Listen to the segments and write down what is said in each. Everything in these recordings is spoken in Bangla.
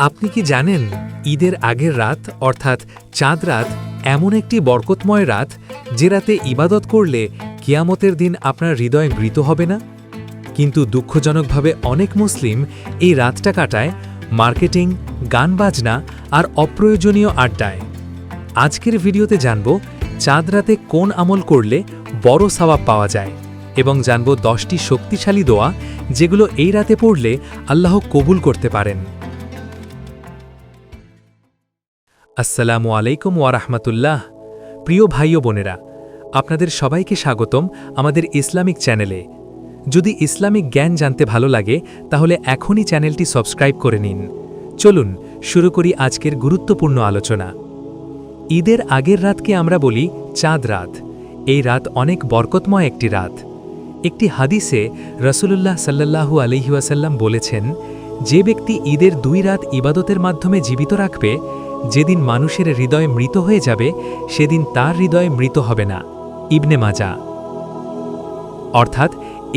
আপনি কি জানেন ঈদের আগের রাত অর্থাৎ চাঁদ রাত এমন একটি বরকতময় রাত যে রাতে ইবাদত করলে কিয়ামতের দিন আপনার হৃদয় মৃত হবে না? কিন্তু দুঃখজনকভাবে অনেক মুসলিম এই রাতটা কাটায় মার্কেটিং, গান বাজনা আর অপ্রয়োজনীয় আড্ডায়। আজকের ভিডিওতে জানব চাঁদ রাতে কোন আমল করলে বড় সওয়াব পাওয়া যায় এবং জানব 10টি শক্তিশালী দোয়া যেগুলো এই রাতে পড়লে আল্লাহ কবুল করতে পারেন। আসসালামু আলাইকুম ওয়া রাহমাতুল্লাহ। প্রিয় ভাই ও বোনেরা, আপনাদের সবাইকে স্বাগতম আমাদের ইসলামিক চ্যানেলে। যদি ইসলামিক জ্ঞান জানতে ভালো লাগে তাহলে এখনই চ্যানেলটি সাবস্ক্রাইব করে নিন। চলুন শুরু করি আজকের গুরুত্বপূর্ণ আলোচনা। ঈদের আগের রাতকে আমরা বলি চাঁদ রাত। এই রাত অনেক বরকতময় একটি রাত। একটি হাদিসে রাসূলুল্লাহ সাল্লাল্লাহু আলাইহি ওয়াসাল্লাম বলেছেন, যে ব্যক্তি ঈদের 2 রাত ইবাদতের মাধ্যমে জীবিত রাখবে, যেদিন মানুষের হৃদয় মৃত হয়ে যাবে সেদিন তার হৃদয় মৃত হবে না। ইবনে মাজা। অর্থাৎ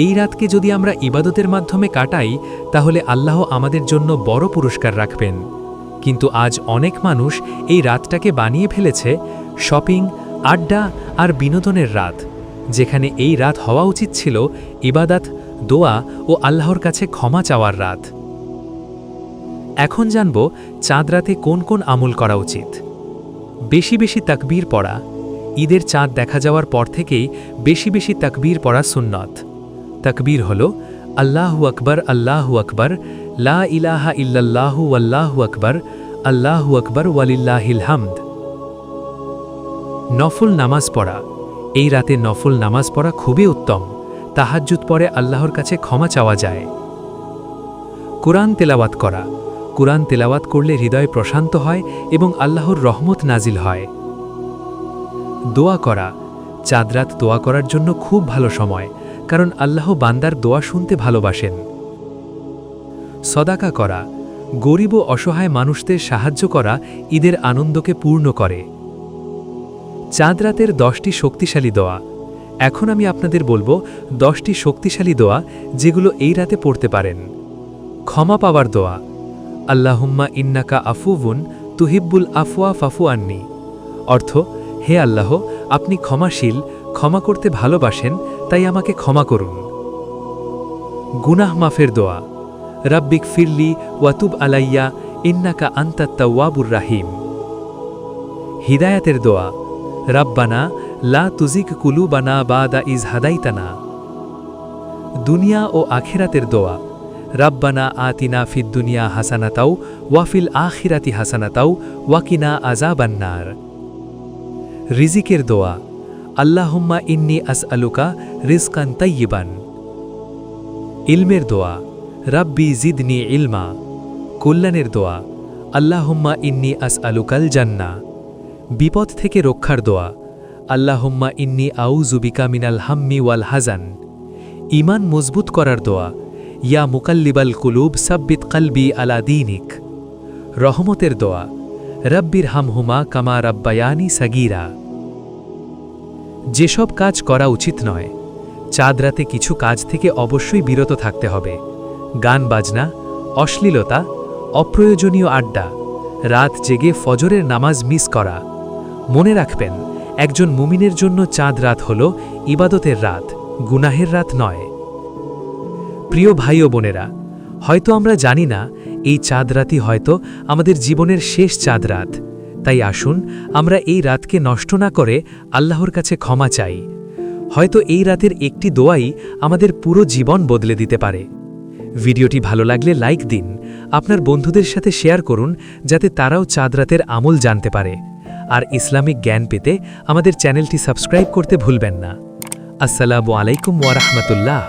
এই রাতকে যদি আমরা ইবাদতের মাধ্যমে কাটাই তাহলে আল্লাহ আমাদের জন্য বড় পুরস্কার রাখবেন। কিন্তু আজ অনেক মানুষ এই রাতটাকে বানিয়ে ফেলেছে শপিং, আড্ডা আর বিনোদনের রাত, যেখানে এই রাত হওয়া উচিত ছিল ইবাদত, দোয়া ও আল্লাহর কাছে ক্ষমা চাওয়ার রাত। এখন জানব চাঁদ রাতে কোন কোন আমল করা উচিত। বেশি বেশি তাকবীর পড়া। ঈদের চাঁদ দেখা যাওয়ার পর থেকেই বেশি বেশি তাকবীর পড়া সুন্নত। তাকবীর হল আল্লাহু আকবার, আল্লাহু আকবার, লা ইলাহা ইল্লাল্লাহু আল্লাহু আকবার, আল্লাহু আকবার ওয়ালিল্লাহিল হামদ। নফল নামাজ পড়া। এই রাতে নফল নামাজ পড়া খুবই উত্তম। তাহাজ্জুদ পড়ে আল্লাহর কাছে ক্ষমা চাওয়া যায়। কুরআন তেলাওয়াত করা। কুরআন তেলাওয়াত করলে হৃদয় প্রশান্ত হয় এবং আল্লাহর রহমত নাজিল হয়। দোয়া করা। চাঁদ রাত দোয়া করার জন্য খুব ভালো সময়, কারণ আল্লাহ বান্দার দোয়া শুনতে ভালোবাসেন। সদাকা করা। গরিব ও অসহায় মানুষদের সাহায্য করা ঈদের আনন্দকে পূর্ণ করে। চাঁদ রাতের 10টি শক্তিশালী দোয়া। এখন আমি আপনাদের বলবো 10টি শক্তিশালী দোয়া যেগুলো এই রাতে পড়তে পারেন। ক্ষমা পাওয়ার দোয়া। আল্লাহুম্মা ইন্নাকা আফুউন তুহিব্বুল আফওয়া ফাফু আন্নি। অর্থ, হে আল্লাহ, আপনি ক্ষমাশীল, ক্ষমা করতে ভালোবাসেন, তাই আমাকে ক্ষমা করুন। গুনাহ মাফের দোয়া। রাব্বিক ফিরলি ওয়াতুব আলাইয়া ইন্নাকা আনতাত তাওয়াবুর রাহিম। হিদায়াতের দোয়া। রাব্বানা লা তুজিগ কুলুবানা বাদা ইজ হাদাইতানা। দুনিয়া ও আখিরাতের দোয়া। রাব্বানা আতিনা ফিদ দুনিয়া হাসানাতাও ওয়াফিল আখিরাতি হাসানাতাও ওয়াকিনা আযাবান্নার। রিজিকের দোয়া। আল্লাহুম্মা ইন্নী আসআলুকা রিজকান তাইয়িবান। ইলমের দোয়া। রাব্বি জিদনি ইলমা। কল্যাণের দোয়া। আল্লাহুম্মা ইন্নী আসআলুকাল জান্নাহ। বিপদ থেকে রক্ষার দোয়া। আল্লাহুম্মা ইন্নী আউযু বিকা মিনাল হাম্মি ওয়াল হাজান। ঈমান মজবুত করার দোয়া। ইয়া মুকাল্লিবাল কুলুব সাব্বিত কলবি আলা দীনিক। রহমতের দোয়া। রাব্বির হামহুমা কামা রাব্বায়ানি সাগীরা। যেসব কাজ করা উচিত নয়। চাঁদ রাতে কিছু কাজ থেকে অবশ্যই বিরত থাকতে হবে। গান বাজনা, অশ্লীলতা, অপ্রয়োজনীয় আড্ডা, রাত জেগে ফজরের নামাজ মিস করা। মনে রাখবেন, একজন মুমিনের জন্য চাঁদ রাত হল ইবাদতের রাত, গুনাহের রাত নয়। প্রিয় ভাই ও বোনেরা, হয়তো আমরা জানি না এই চাঁদ রাতই হয়তো আমাদের জীবনের শেষ চাঁদ রাত। তাই আসুন আমরা এই রাতকে নষ্ট না করে আল্লাহর কাছে ক্ষমা চাই। হয়তো এই রাতের একটি দোয়াই আমাদের পুরো জীবন বদলে দিতে পারে। ভিডিওটি ভালো লাগলে লাইক দিন, আপনার বন্ধুদের সাথে শেয়ার করুন যাতে তারাও চাঁদ রাতের আমল জানতে পারে। আর ইসলামিক জ্ঞান পেতে আমাদের চ্যানেলটি সাবস্ক্রাইব করতে ভুলবেন না। আসসালামু আলাইকুম ওয়া রাহমাতুল্লাহ।